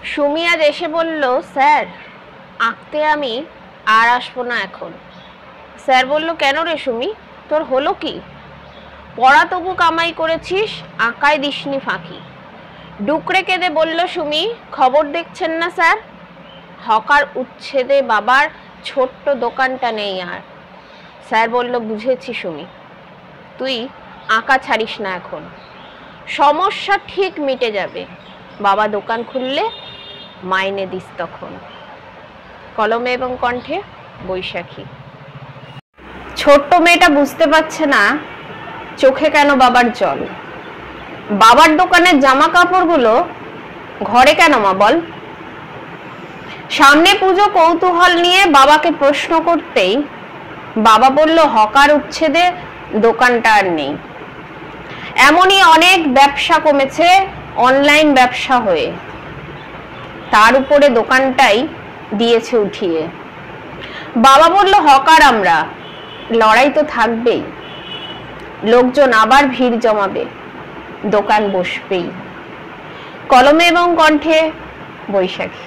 সুমি আজ এসে বলল, স্যার আঁকতে আমি আর আসবো না এখন। স্যার বলল, কেন রে সুমি, তোর হলো কি? পড়া তবু কামাই করেছিস, আঁকায় দিসনি ফাঁকি। ডুকরে কেঁদে বলল সুমি, খবর দেখছেন না স্যার, হকার উচ্ছেদে বাবার ছোট্ট দোকানটা নেই আর। স্যার বলল, বুঝেছি সুমি, তুই আঁকা ছাড়িস না এখন, সমস্যা ঠিক মিটে যাবে, বাবা দোকান খুললে মাইনে দিস তখন। কলমে এবং কণ্ঠে বৈশাখী। ছোট্ট মেয়েটা বুঝতে পারছে না চোখে কেন বাবার জল। বাবার দোকানের জামা কাপড়গুলো ঘরে কেন মা বল? সামনে পুজো কৌতূহল নিয়ে বাবাকে প্রশ্ন করতেই বাবা বলল, হকার উচ্ছেদে দোকানটা আর নেই। এমনই অনেক ব্যবসা কমেছে অনলাইন ব্যবসা হয়ে, তার উপরে দোকানটাই দিয়েছে উঠিয়ে। বাবা বলল, হকার আমরা, লড়াই তো থাকবেই, লোকজন আবার ভিড় জমাবে, দোকান বসবেই। কলমে এবং কণ্ঠে বৈশাখী।